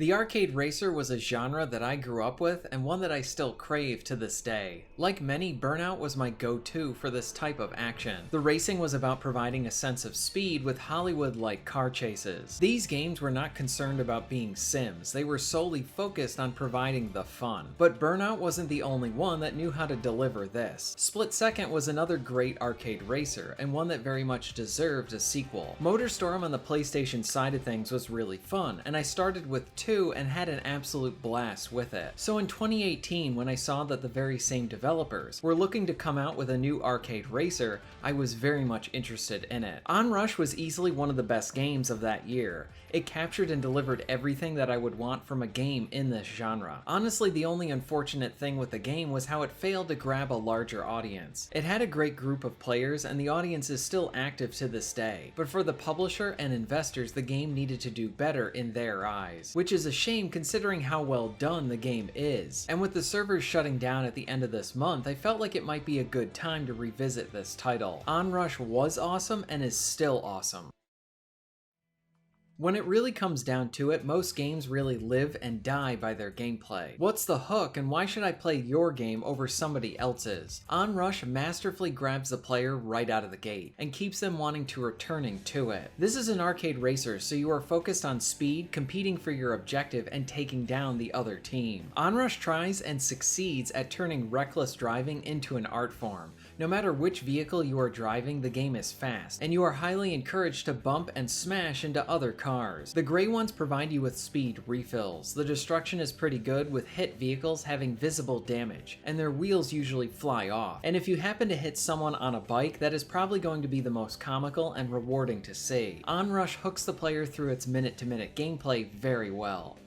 The arcade racer was a genre that I grew up with and one that I still crave to this day. Like many, Burnout was my go-to for this type of action. The racing was about providing a sense of speed with Hollywood-like car chases. These games were not concerned about being sims, they were solely focused on providing the fun. But Burnout wasn't the only one that knew how to deliver this. Split Second was another great arcade racer, and one that very much deserved a sequel. MotorStorm on the PlayStation side of things was really fun, and I started with 2 and had an absolute blast with it. So in 2018, when I saw that the very same developers were looking to come out with a new arcade racer, I was very much interested in it. Onrush was easily one of the best games of that year. It captured and delivered everything that I would want from a game in this genre. Honestly, the only unfortunate thing with the game was how it failed to grab a larger audience. It had a great group of players and the audience is still active to this day, but for the publisher and investors, the game needed to do better in their eyes, which is a shame considering how well done the game is. And with the servers shutting down at the end of this month, I felt like it might be a good time to revisit this title. Onrush was awesome and is still awesome. When it really comes down to it, most games really live and die by their gameplay. What's the hook and why should I play your game over somebody else's? Onrush masterfully grabs the player right out of the gate and keeps them wanting to returning to it. This is an arcade racer, so you are focused on speed, competing for your objective, and taking down the other team. Onrush tries and succeeds at turning reckless driving into an art form. No matter which vehicle you are driving, the game is fast, and you are highly encouraged to bump and smash into other cars. The gray ones provide you with speed refills. The destruction is pretty good, with hit vehicles having visible damage, and their wheels usually fly off. And if you happen to hit someone on a bike, that is probably going to be the most comical and rewarding to see. Onrush hooks the player through its minute-to-minute gameplay very well.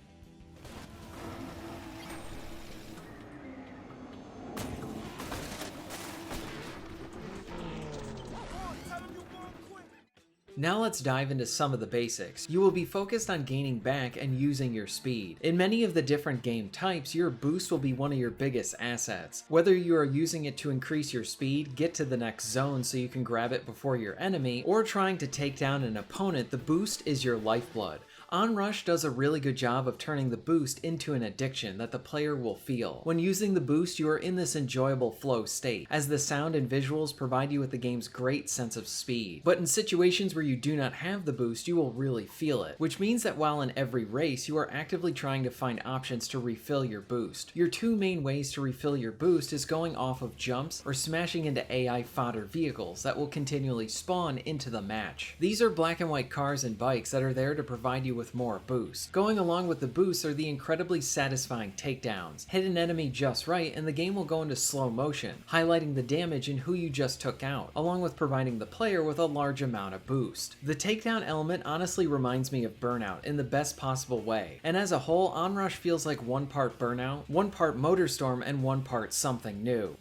Now let's dive into some of the basics. You will be focused on gaining back and using your speed. In many of the different game types, your boost will be one of your biggest assets. Whether you are using it to increase your speed, get to the next zone so you can grab it before your enemy, or trying to take down an opponent, the boost is your lifeblood. Onrush does a really good job of turning the boost into an addiction that the player will feel. When using the boost, you are in this enjoyable flow state, as the sound and visuals provide you with the game's great sense of speed. But in situations where you do not have the boost, you will really feel it, which means that while in every race, you are actively trying to find options to refill your boost. Your two main ways to refill your boost is going off of jumps or smashing into AI fodder vehicles that will continually spawn into the match. These are black and white cars and bikes that are there to provide you with more boost. Going along with the boosts are the incredibly satisfying takedowns. Hit an enemy just right and the game will go into slow motion, highlighting the damage and who you just took out, along with providing the player with a large amount of boost. The takedown element honestly reminds me of Burnout in the best possible way, and as a whole, Onrush feels like one part Burnout, one part MotorStorm, and one part something new.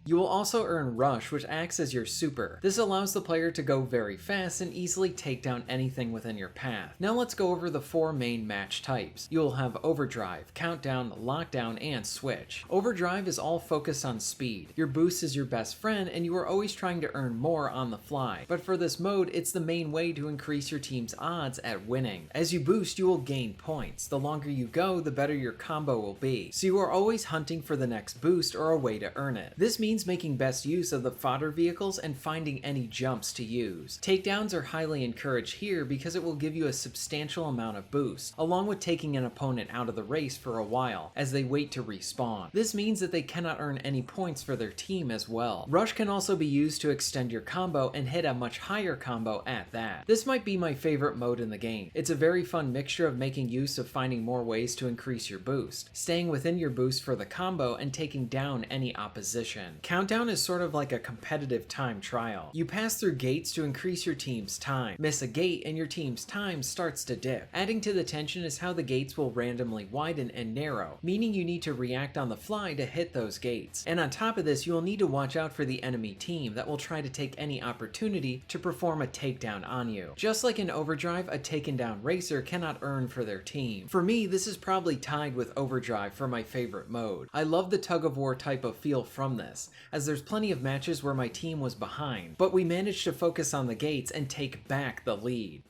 You will also earn Rush, which acts as your super. This allows the player to go very fast and easily take down anything within your path. Now let's go over the four main match types. You will have Overdrive, Countdown, Lockdown, and Switch. Overdrive is all focused on speed. Your boost is your best friend and you are always trying to earn more on the fly. But for this mode, it's the main way to increase your team's odds at winning. As you boost, you will gain points. The longer you go, the better your combo will be. So you are always hunting for the next boost or a way to earn it. This means making best use of the fodder vehicles and finding any jumps to use. Takedowns are highly encouraged here because it will give you a substantial amount of boost, along with taking an opponent out of the race for a while as they wait to respawn. This means that they cannot earn any points for their team as well. Rush can also be used to extend your combo and hit a much higher combo at that. This might be my favorite mode in the game. It's a very fun mixture of making use of finding more ways to increase your boost, staying within your boost for the combo, and taking down any opposition. Countdown is sort of like a competitive time trial. You pass through gates to increase your team's time. Miss a gate and your team's time starts to dip. Adding to the tension is how the gates will randomly widen and narrow, meaning you need to react on the fly to hit those gates. And on top of this, you will need to watch out for the enemy team that will try to take any opportunity to perform a takedown on you. Just like in Overdrive, a taken down racer cannot earn for their team. For me, this is probably tied with Overdrive for my favorite mode. I love the tug-of-war type of feel from this, as there's plenty of matches where my team was behind, but we managed to focus on the gates and take back the lead.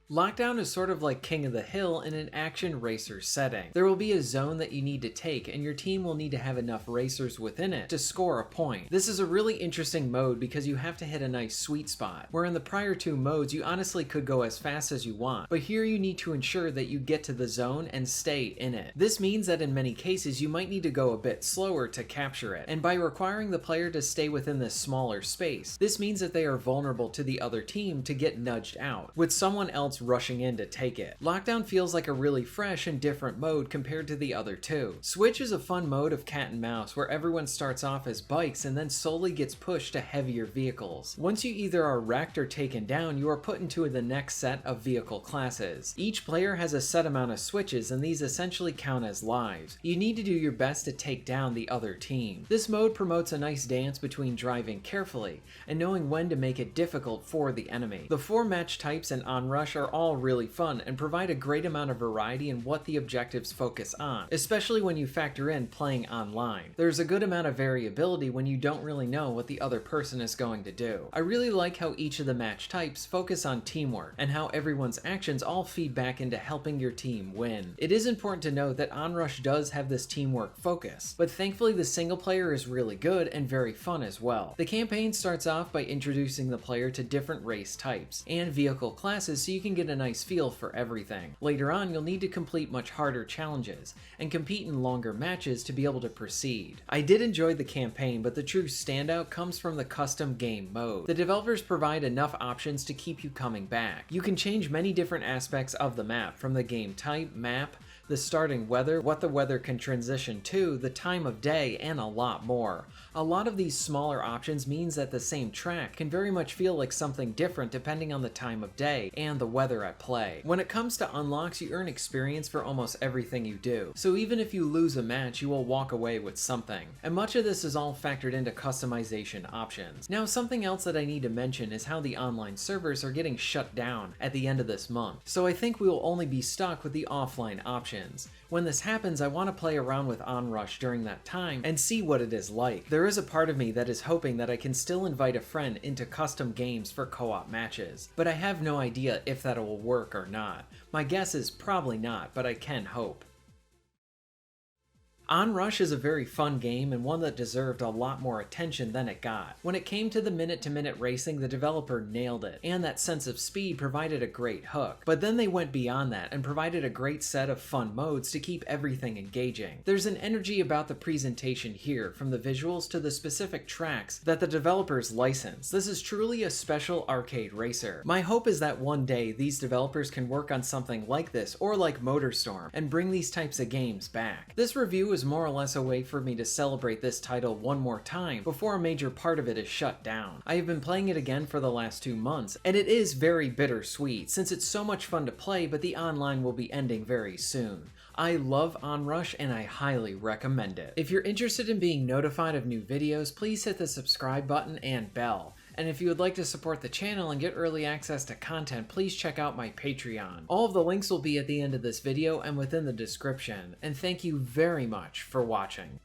Lockdown is sort of like King of the Hill in an action racer setting. There will be a zone that you need to take, and your team will need to have enough racers within it to score a point. This is a really interesting mode because you have to hit a nice sweet spot, where in the prior two modes you honestly could go as fast as you want, but here you need to ensure that you get to the zone and stay in it. This means that in many cases you might need to go a bit slower to capture it, and by requiring the player to stay within this smaller space, this means that they are vulnerable to the other team to get nudged out, with someone else rushing in to take it. Lockdown feels like a really fresh and different mode compared to the other two. Switch is a fun mode of cat and mouse where everyone starts off as bikes and then slowly gets pushed to heavier vehicles. Once you either are wrecked or taken down, you are put into the next set of vehicle classes. Each player has a set amount of switches, and these essentially count as lives. You need to do your best to take down the other team. This mode promotes a nice dance between driving carefully and knowing when to make it difficult for the enemy. The 4 match types in Onrush are all really fun and provide a great amount of variety in what the objectives focus on, especially when you factor in playing online. There's a good amount of variability when you don't really know what the other person is going to do. I really like how each of the match types focus on teamwork and how everyone's actions all feed back into helping your team win. It is important to note that Onrush does have this teamwork focus, but thankfully the single player is really good and very fun as well. The campaign starts off by introducing the player to different race types and vehicle classes so you can get a nice feel for everything. Later on, you'll need to complete much harder challenges and compete in longer matches to be able to proceed. I did enjoy the campaign, but the true standout comes from the custom game mode. The developers provide enough options to keep you coming back. You can change many different aspects of the map, from the game type, map, the starting weather, what the weather can transition to, the time of day, and a lot more. A lot of these smaller options means that the same track can very much feel like something different depending on the time of day and the weather at play. When it comes to unlocks, you earn experience for almost everything you do, so even if you lose a match, you will walk away with something. And much of this is all factored into customization options. Now, something else that I need to mention is how the online servers are getting shut down at the end of this month, so I think we will only be stuck with the offline options. When this happens, I want to play around with Onrush during that time and see what it is like. There is a part of me that is hoping that I can still invite a friend into custom games for co-op matches, but I have no idea if that will work or not. My guess is probably not, but I can hope. Onrush is a very fun game and one that deserved a lot more attention than it got. When it came to the minute-to-minute racing, the developer nailed it, and that sense of speed provided a great hook. But then they went beyond that and provided a great set of fun modes to keep everything engaging. There's an energy about the presentation here, from the visuals to the specific tracks that the developers license. This is truly a special arcade racer. My hope is that one day these developers can work on something like this or like MotorStorm and bring these types of games back. This review is more or less a way for me to celebrate this title one more time before a major part of it is shut down. I have been playing it again for the last 2 months, and it is very bittersweet since it's so much fun to play, but the online will be ending very soon. I love Onrush and I highly recommend it. If you're interested in being notified of new videos, please hit the subscribe button and bell. And if you would like to support the channel and get early access to content, please check out my Patreon. All of the links will be at the end of this video and within the description. And thank you very much for watching.